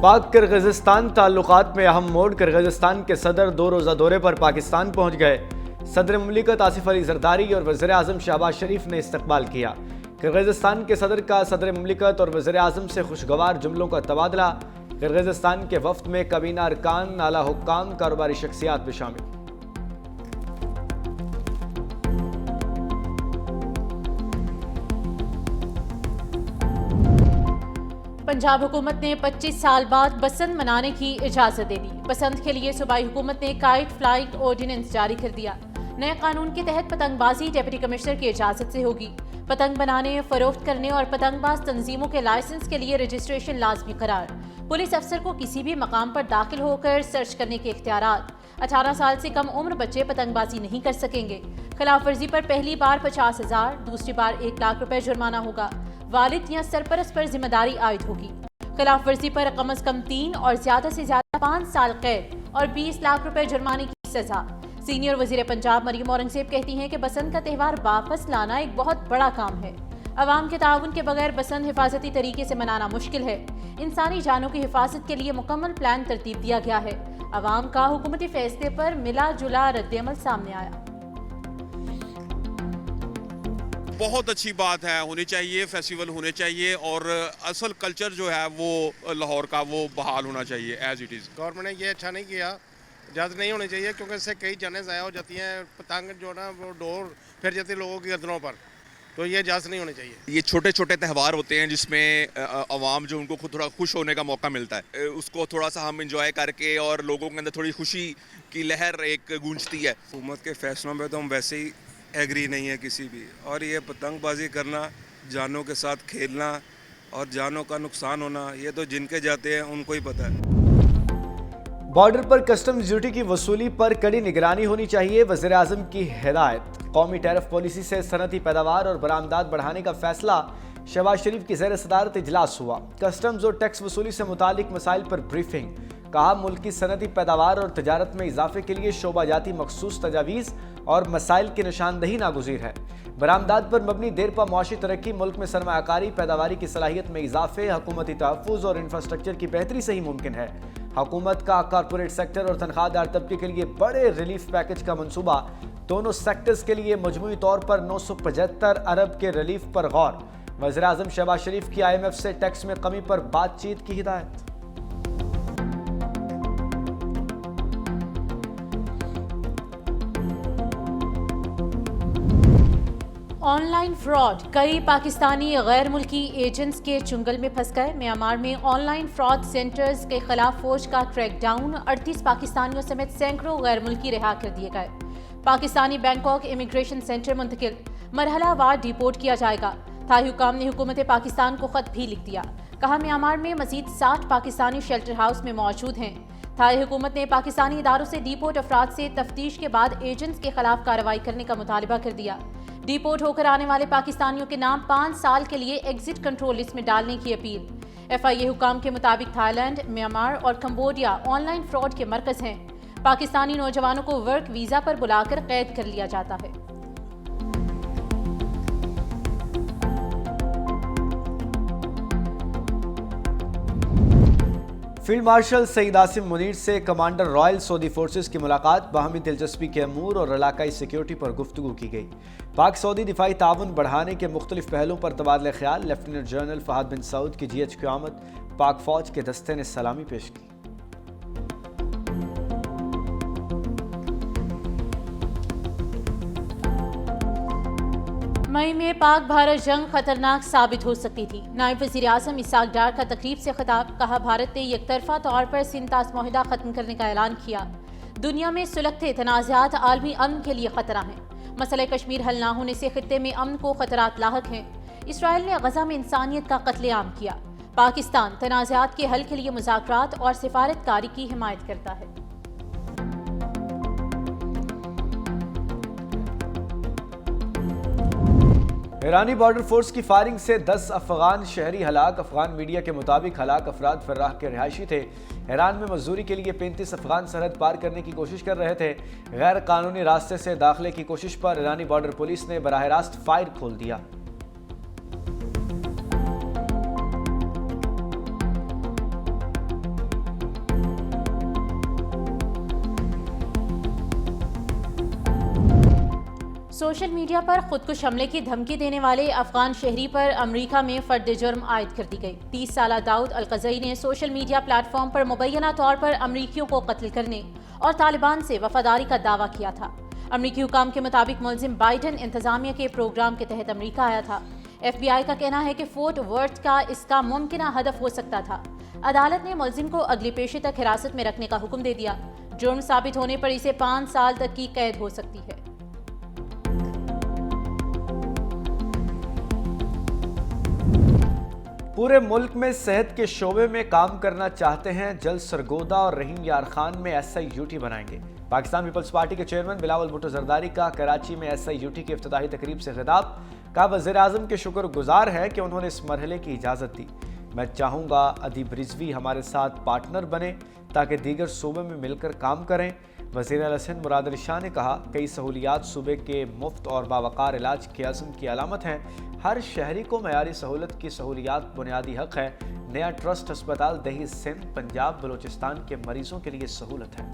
پاک کرغزستان تعلقات میں اہم موڑ، کرغزستان کے صدر 2 روزہ دورے پر پاکستان پہنچ گئے۔ صدر مملکت آصف علی زرداری اور وزیر اعظم شہباز شریف نے استقبال کیا۔ کرغزستان کے صدر کا صدر مملکت اور وزیر اعظم سے خوشگوار جملوں کا تبادلہ۔ کرغزستان کے وفد میں کابینہ ارکان، اعلیٰ حکام، کاروباری شخصیات بھی شامل۔ پنجاب حکومت نے 25 سال بعد بسنت منانے کی اجازت دے دی۔ بسنت کے لیے صوبائی حکومت نے کائٹ فلائٹ آرڈیننس جاری کر دیا۔ نئے قانون کے تحت پتنگ بازی ڈپٹی کمشنر کی اجازت سے ہوگی۔ پتنگ بنانے، فروخت کرنے اور پتنگ باز تنظیموں کے لائسنس کے لیے رجسٹریشن لازمی قرار۔ پولیس افسر کو کسی بھی مقام پر داخل ہو کر سرچ کرنے کے اختیارات۔ 18 سال سے کم عمر بچے پتنگ بازی نہیں کر سکیں گے۔ خلاف ورزی پر پہلی بار 50,000، دوسری بار 1 لاکھ روپے جرمانہ ہوگا۔ والد یا سرپرست پر ذمہ داری عائد ہوگی۔ خلاف ورزی پر کم از کم 3 اور زیادہ سے زیادہ 5 سال قید اور 20 لاکھ روپے جرمانے کی سزا۔ سینئر وزیر پنجاب مریم اورنگزیب کہتی ہیں کہ بسنت کا تہوار واپس لانا ایک بہت بڑا کام ہے۔ عوام کے تعاون کے بغیر بسنت حفاظتی طریقے سے منانا مشکل ہے۔ انسانی جانوں کی حفاظت کے لیے مکمل پلان ترتیب دیا گیا ہے۔ عوام کا حکومتی فیصلے پر ملا جلا رد عمل سامنے آیا۔ بہت اچھی بات ہے، ہونی چاہیے، فیسٹیول ہونے چاہیے اور اصل کلچر جو ہے وہ لاہور کا وہ بحال ہونا چاہیے ایز اٹ از۔ گورنمنٹ نے یہ اچھا نہیں کیا، اجازت نہیں ہونی چاہیے کیونکہ اس سے کئی جانیں ضائع ہو جاتی ہیں۔ پتنگ جو نا وہ ڈور پھر جاتی ہے لوگوں کی گردنوں پر، تو یہ اجازت نہیں ہونی چاہیے۔ یہ چھوٹے چھوٹے تہوار ہوتے ہیں جس میں عوام جو ان کو خود تھوڑا خوش ہونے کا موقع ملتا ہے، اس کو تھوڑا سا ہم انجوائے کر کے اور لوگوں کے اندر تھوڑی خوشی کی لہر ایک گونجتی ہے۔ حکومت کے فیصلوں پہ تو ہم ویسے ہی ایگری نہیں ہے کسی بھی، اور یہ پتنگ بازی کرنا، جانوں کے ساتھ کھیلنا اور جانوں کا نقصان ہونا، یہ تو جن کے جاتے ہیں ان کو ہی پتہ ہے۔ بارڈر پر کسٹمز ڈیوٹی کی وصولی پر کڑی نگرانی ہونی چاہیے، وزیر اعظم کی ہدایت۔ قومی ٹیرف پالیسی سے صنعتی پیداوار اور برآمدات بڑھانے کا فیصلہ۔ شہباز شریف کی زیر صدارت اجلاس ہوا۔ کسٹمز اور ٹیکس وصولی سے متعلق مسائل پر بریفنگ۔ کہا ملک کی صنعتی پیداوار اور تجارت میں اضافے کے لیے شعبہ جاتی مخصوص تجاویز اور مسائل کی نشاندہی ناگزیر ہے۔ برآمدات پر مبنی دیرپا معاشی ترقی ملک میں سرمایہ کاری، پیداواری کی صلاحیت میں اضافے، حکومتی تحفظ اور انفراسٹرکچر کی بہتری سے ہی ممکن ہے۔ حکومت کا کارپوریٹ سیکٹر اور تنخواہ دار طبقے کے لیے بڑے ریلیف پیکج کا منصوبہ۔ دونوں سیکٹرز کے لیے مجموعی طور پر 975 ارب کے ریلیف پر غور۔ وزیر اعظم شہباز شریف کی IMF سے ٹیکس میں کمی پر بات چیت کی ہدایت۔ آن لائن فراڈ، کئی پاکستانی غیر ملکی ایجنٹس کے چنگل میں پھنس گئے۔ میانمار میں آن لائن فراڈ سینٹرز کے خلاف فوج کا کریک ڈاؤن، 38 پاکستانیوں سمیت سینکڑوں غیر ملکی رہا کر دیے گئے۔ پاکستانی بینکاک امیگریشن سینٹر منتقل، مرحلہ وار ڈیپورٹ کیا جائے گا۔ تھائی حکام نے حکومت پاکستان کو خط بھی لکھ دیا۔ کہا میانمار میں مزید 60 پاکستانی شیلٹر ہاؤس میں موجود ہیں۔ تھائی حکومت نے پاکستانی اداروں سے ڈیپورٹ افراد سے تفتیش کے بعد ایجنٹس کے خلاف کارروائی کرنے کا مطالبہ کر دیا۔ ڈیپورٹ ہو کر آنے والے پاکستانیوں کے نام 5 سال کے لیے ایگزٹ کنٹرول لسٹ میں ڈالنے کی اپیل۔ FIA حکام کے مطابق تھائی لینڈ، میانمار اور کمبوڈیا آن لائن فراڈ کے مرکز ہیں۔ پاکستانی نوجوانوں کو ورک ویزا پر بلا کر قید کر لیا جاتا ہے۔ فیلڈ مارشل سعید عاصم منیر سے کمانڈر رائل سعودی فورسز کی ملاقات، باہمی دلچسپی کے امور اور علاقائی سیکیورٹی پر گفتگو کی گئی۔ پاک سعودی دفاعی تعاون بڑھانے کے مختلف پہلوؤں پر تبادلہ خیال۔ لیفٹیننٹ جنرل فہد بن سعود کی GH کی آمد، پاک فوج کے دستے نے سلامی پیش کی۔ مئی میں پاک بھارت جنگ خطرناک ثابت ہو سکتی تھی۔ نائب وزیر اعظم اسحاق ڈار کا تقریب سے خطاب، کہا بھارت نے یک طرفہ طور پر سنتاس معاہدہ ختم کرنے کا اعلان کیا۔ دنیا میں سلگتے تنازعات عالمی امن کے لیے خطرہ ہیں۔ مسئلہ کشمیر حل نہ ہونے سے خطے میں امن کو خطرات لاحق ہیں۔ اسرائیل نے غزہ میں انسانیت کا قتل عام کیا۔ پاکستان تنازعات کے حل کے لیے مذاکرات اور سفارت کاری کی حمایت کرتا ہے۔ ایرانی بارڈر فورس کی فائرنگ سے 10 افغان شہری ہلاک۔ افغان میڈیا کے مطابق ہلاک افراد فرح کے رہائشی تھے۔ ایران میں مزدوری کے لیے 35 افغان سرحد پار کرنے کی کوشش کر رہے تھے۔ غیر قانونی راستے سے داخلے کی کوشش پر ایرانی بارڈر پولیس نے براہ راست فائر کھول دیا۔ सोशल मीडिया पर खुदकुश हमले की धमकी देने वाले अफगान शहरी पर अमेरिका में फर्द जुर्म आयद कर दी गई। 30 साला दाऊद अल-क़ज़ई ने सोशल मीडिया प्लेटफॉर्म पर मुबैना तौर पर अमरीकियों को कत्ल करने और तालिबान से वफादारी का दावा किया था। अमरीकी हुकाम के मुताबिक मुलजिम बाइडन इंतजामिया के प्रोग्राम के तहत अमरीका आया था। FBI का कहना है कि फोर्ट वर्थ का इसका मुमकिन हदफ हो सकता था। अदालत ने मुलजिम को अगली पेशी तक हिरासत में रखने का हुक्म दे दिया। जुर्म साबित होने पर इसे 5 साल तक की कैद हो सकती है। पूरे मुल्क में सेहत के शोबे में काम करना चाहते हैं, जल्द सरगोदा और रहीम यार खान में SIUT बनाएंगे। पाकिस्तान पीपल्स पार्टी के चेयरमैन बिलावल भुट्टो जरदारी का कराची में SIUT की इफ्तिताही तकरीब से खिताब। कहा, वज़ीर आज़म के शुक्रगुजार है कि उन्होंने इस मरहले की इजाज़त दी। मैं चाहूँगा अदीब रिजवी हमारे साथ पार्टनर बने ताकि दीगर सूबे में मिलकर काम करें। वज़ीर आला सिंध मुराद अली शाह ने कहा, कई सहूलियात सूबे के मुफ्त और बावकार इलाज के अज़्म की अलामत हैं। हर शहरी को मयारी सहूलत की सहूलियात बुनियादी हक़ है। नया ट्रस्ट अस्पताल दही सिंध पंजाब बलूचिस्तान के मरीजों के लिए सहूलत है।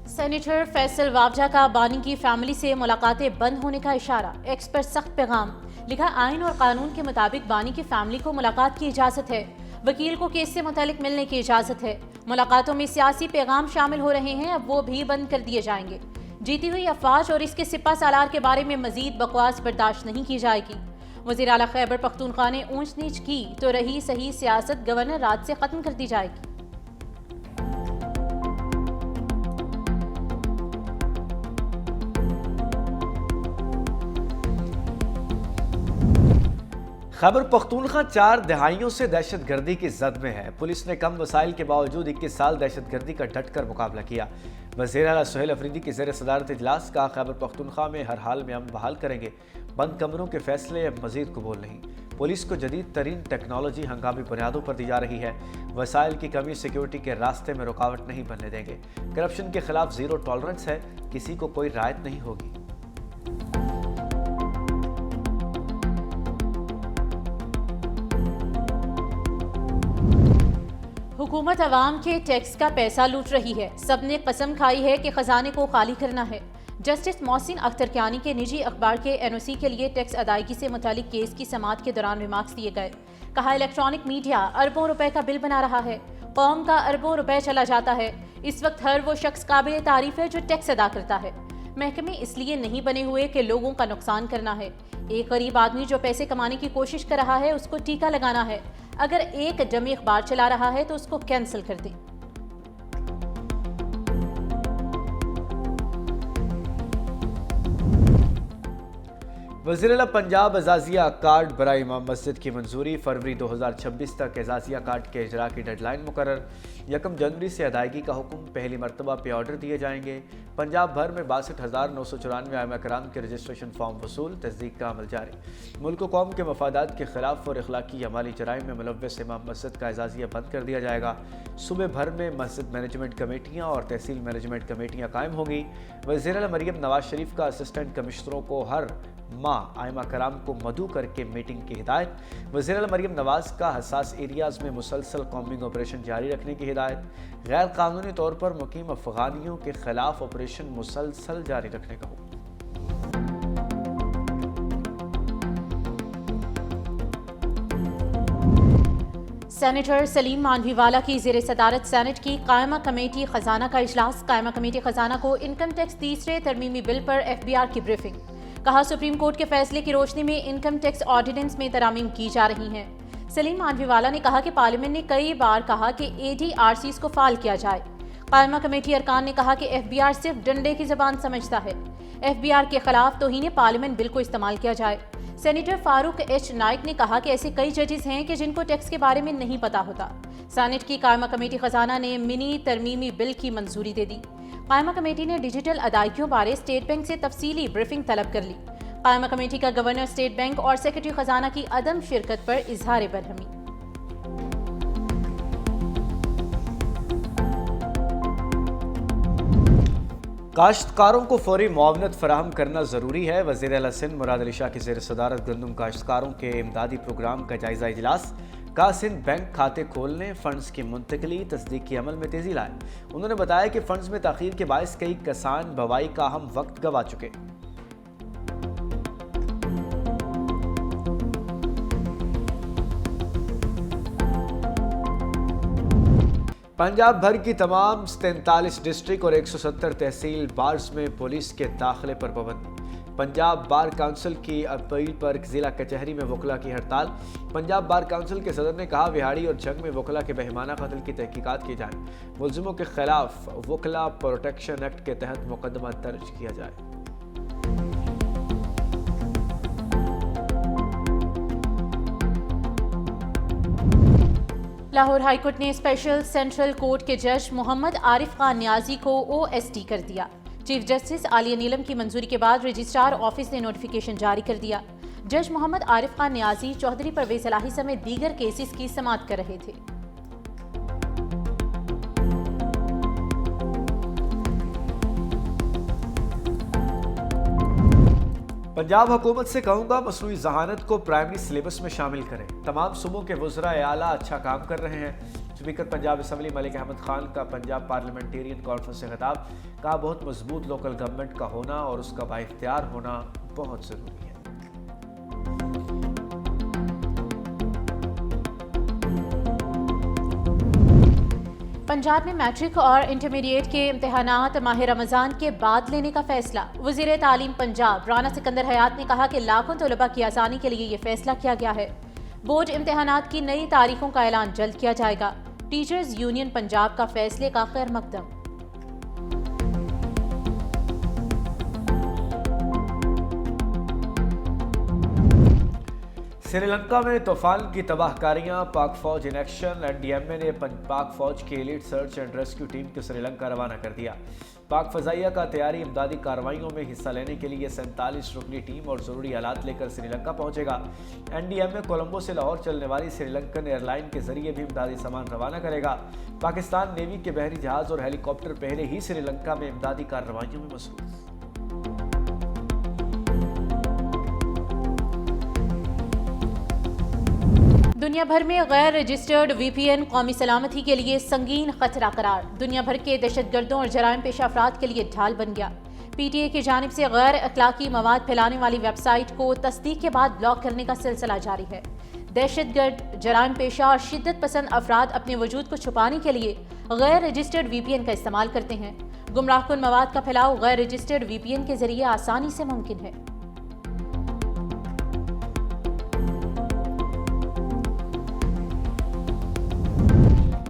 सेनेटर फैसल वावजा का बानी की फैमिली से मुलाकातें बंद होने का इशारा। एक्स पर सख्त पैगाम लिखा, आइन और कानून के मुताबिक बानी की फैमिली को मुलाकात की इजाज़त है। वकील को केस से मुतालिक मिलने की इजाज़त है। मुलाकातों में सियासी पैगाम शामिल हो रहे हैं, अब वो भी बंद कर दिए जाएंगे। जीती हुई अफवाज और इसके सिपा सालार के बारे में मजीद बकवास बर्दाश्त नहीं की जाएगी। वज़ीर आला खैबर पख्तूनख्वा ने ऊंच नीच की तो रही सही सियासत गवर्नर राज से ख़त्म कर दी जाएगी। खैबर पख्तूनख्वा 4 दहाइयों से दहशत गर्दी की जद में है। पुलिस ने कम वसाइल के बावजूद 21 साल दहशत गर्दी का डटकर मुकाबला किया। वज़ीर आला सुहेल अफरीदी की ज़ेर सदारत इजलास का, खैबर पख्तूनख्वा में हर हाल में अमन बहाल करेंगे। बंद कमरों के फैसले अब मजीद कबूल नहीं। पुलिस को जदीद तरीन टेक्नोलॉजी हंगामी बुनियादों पर दी जा रही है। वसाइल की कमी सिक्योरिटी के रास्ते में रुकावट नहीं बनने देंगे। करप्शन के खिलाफ ज़ीरो टॉलरेंस है, किसी को कोई रायत नहीं होगी। हुकूमत अवाम के टैक्स का पैसा लूट रही है। सबने कसम खाई है कि खजाने को खाली करना है। जस्टिस मोहसिन अख्तर कियानी के निजी अखबार के NOC के लिए टैक्स अदायगी से मुतालिक केस की समाअत के दौरान रिमार्क्स दिए गए। कहा, इलेक्ट्रॉनिक मीडिया अरबों रुपए का बिल बना रहा है, कौम का अरबों रुपए चला जाता है। इस वक्त हर वो शख्स काबिल तारीफ है जो टैक्स अदा करता है। महकमे इसलिए नहीं बने हुए कि लोगों का नुकसान करना है। एक गरीब आदमी जो पैसे कमाने की कोशिश कर रहा है उसको टीका लगाना है। अगर एक डमी अखबार चला रहा है तो उसको कैंसिल कर दें। वज़ीर आला पंजाब एजाजिया कार्ड बराए इमाम मस्जिद की मंजूरी। फरवरी 2026 तक एजाजिया कार्ड के इजरा की डेडलाइन मुकर्रर। 1 जनवरी से अदायगी का हुक्म। पहली मरतबा पे ऑर्डर दिए जाएंगे। पंजाब भर में 62,994 आइमा कराम के रजिस्ट्रेशन फॉर्म वसूल। तस्दीक का अमल जारी। मुल्क व कौम के मफादात के खिलाफ और इखलाकी अमाली जराइम में मुलव्वस इमाम मस्जिद का एजाजिया बंद कर दिया जाएगा। सूबे भर में मस्जिद मैनेजमेंट कमेटियाँ और तहसील मैनेजमेंट कमेटियाँ कायम होंगी। वज़ीर आला मरियम नवाज शरीफ का असिस्टेंट कमिश्नरों को हर माह आइमा कराम को मदऊ करके मीटिंग की हिदायत। वज़ीर आला मरियम नवाज का हसास एरियाज़ में मुसलसल कॉम्बिंग ऑपरेशन जारी रखने की हिदायत। गैर कानूनी तौर पर मुकीम अफगानियों के खिलाफ ऑपरेशन मुसलसल जारी रखने का हुक्म। सेनेटर सलीम मानवीवाला की ज़ेर सदारत सेनेट की कायमा कमेटी खजाना का इजलास। कायमा कमेटी खजाना को इनकम टैक्स तीसरे तरमीमी बिल पर FBR की ब्रीफिंग। कहा, सुप्रीम कोर्ट के फैसले की रोशनी में इनकम टैक्स ऑर्डिनेंस में तरामीम की जा रही हैं। सलीम मानवीवाला ने कहा कि पार्लियामेंट ने कई बार कहा कि ADRCs को फाल किया जाए। कायमा कमेटी अरकान ने कहा कि FBR सिर्फ डंडे की जबान समझता है। FBR के खिलाफ तौहीन पार्लियामेंट बिल को इस्तेमाल किया जाए। सेनेटर फारूक H नाइक ने कहा कि ऐसे कई जजेस हैं कि जिनको टैक्स के बारे में नहीं पता होता। सेनेट की कायमा कमेटी खजाना ने मिनी तरमीमी बिल की मंजूरी दे दी। कायमा कमेटी ने डिजिटल अदायगियों बारे स्टेट बैंक से तफसीली ब्रीफिंग तलब कर ली। कायमा कमेटी का गवर्नर स्टेट बैंक और सेक्रेटरी खजाना की अदम शिरकत पर इजहार बरहमी। काश्तकारों को फौरी मुआवनत फराहम करना ज़रूरी है। वज़ीर आला सिंध मुराद अली शाह की ज़ेर सदारत गंदम काश्तकारों के इमदादी प्रोग्राम का जायज़ा इजलास। कहा सिंध बैंक खाते खोलने, फंड्स की मुंतकली, तस्दीकी अमल में तेजी लाए। उन्होंने बताया कि फंड्स में ताखीर के बायस कई किसान बवाई का अहम वक्त गंवा चुके। पंजाब भर की तमाम 43 डिस्ट्रिक्ट और 170 तहसील बार्स में पुलिस के दाखिले पर पाबंदी। पंजाब बार काउंसिल की अपील पर जिला कचहरी में वकला की हड़ताल। पंजाब बार काउंसिल के सदर ने कहा विहाड़ी और जंग में वकला के बेईमाना कत्ल की तहकीकात की जाए। मुलजिमों के खिलाफ वकला प्रोटेक्शन एक्ट के तहत मुकदमा दर्ज किया जाए। लाहौर हाईकोर्ट ने स्पेशल सेंट्रल कोर्ट के जज मोहम्मद आरिफ खान न्याजी को OSD कर दिया। चीफ जस्टिस आलिया नीलम की मंजूरी के बाद रजिस्ट्रार ऑफिस ने नोटिफिकेशन जारी कर दिया। जज मोहम्मद आरिफ खान न्याजी चौधरी परवेज इलाही समेत दीगर केसेस की समाअत कर रहे थे। पंजाब हुकूमत से कहूँगा मसनूई जहानत को प्राइमरी सिलेबस में शामिल करें। तमाम सूबों के वज़रा आला अच्छा काम कर रहे हैं। स्पीकर पंजाब असम्बली मलिक अहमद खान का पंजाब पार्लियामेंटेरियन कॉन्फ्रेंस से खिताब। कहा बहुत मजबूत लोकल गवर्नमेंट का होना और उसका बाइख्तियार होना बहुत ज़रूरी है। पंजाब में मैट्रिक और इंटरमीडिएट के इम्तहानात माह रमज़ान के बाद लेने का फैसला। वज़ीर तालीम पंजाब राना सिकंदर हयात ने कहा कि लाखों तलबा की आसानी के लिए ये फैसला किया गया है। बोर्ड इम्तहानात की नई तारीखों का ऐलान जल्द किया जाएगा। टीचर्स यूनियन पंजाब का फैसले का खैर मकदम। श्रीलंका में तूफान की तबाहकारियां, पाक फौज इन एक्शन। NDMA ने पाक फौज की elite search and rescue team को श्रीलंका रवाना कर दिया। पाक फजाइया का तैयारी इमदादी कार्रवाइयों में हिस्सा लेने के लिए 47 रुकनी टीम और ज़रूरी आलात लेकर श्रीलंका पहुंचेगा। NDMA कोलंबो से लाहौर चलने वाली श्रीलंकन एयरलाइन के जरिए भी इमदादी सामान रवाना करेगा। पाकिस्तान नेवी के बहरी जहाज और हेलीकॉप्टर पहले ही श्रीलंका में इमदादी कार्रवाइयों में मसरूफ। दुनिया भर में गैर रजिस्टर्ड VPN कौमी सलामती के लिए संगीन खतरा करार। दुनिया भर के दहशतगर्दों और जराइम पेशा अफराद के लिए ढाल बन गया। PTA की जानिब से गैर अखलाकी मवाद फैलाने वाली वेबसाइट को तस्दीक के बाद ब्लॉक करने का सिलसिला जारी है। दहशतगर्द, जराइम पेशा और शिद्दत पसंद अफराद अपने वजूद को छुपाने के लिए गैर रजिस्टर्ड VPN का इस्तेमाल करते हैं। गुमराहकुन मवाद का फैलाव गैर रजिस्टर्ड VPN के जरिए आसानी से मुमकिन है।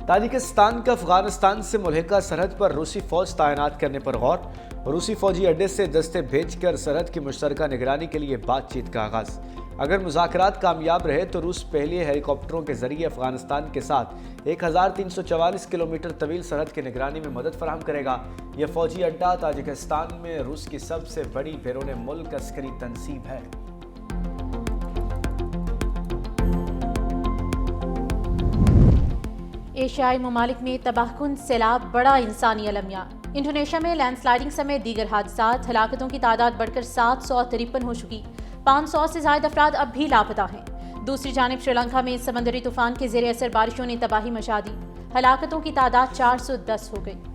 ताजिकिस्तान का अफगानिस्तान से मुल्हिका सरहद पर रूसी फौज तैनात करने पर गौर। रूसी फौजी अड्डे से दस्ते भेजकर सरहद की मुश्तरका निगरानी के लिए बातचीत का आगाज। अगर मुज़ाकरात कामयाब रहे तो रूस पहले हेलीकॉप्टरों के जरिए अफगानिस्तान के साथ 1344 किलोमीटर तवील सरहद की निगरानी में मदद फराहम करेगा। यह फौजी अड्डा ताजिकिस्तान में रूस की सबसे बड़ी बैरून मुल्क अस्करी तंसीब है। एशियाई ममालिक में तबाहकुन सैलाब बड़ा इंसानी अलमिया। इंडोनेशिया में लैंडस्लाइडिंग समेत दीगर हादसात, हलाकतों की तादाद बढ़कर 753 हो चुकी। 500 से ज्यादा अफराद अब भी लापता हैं। दूसरी जानिब श्रीलंका में समंदरी तूफान के ज़ेरे असर बारिशों ने तबाही मचा दी। हलाकतों की तादाद 410 हो गई।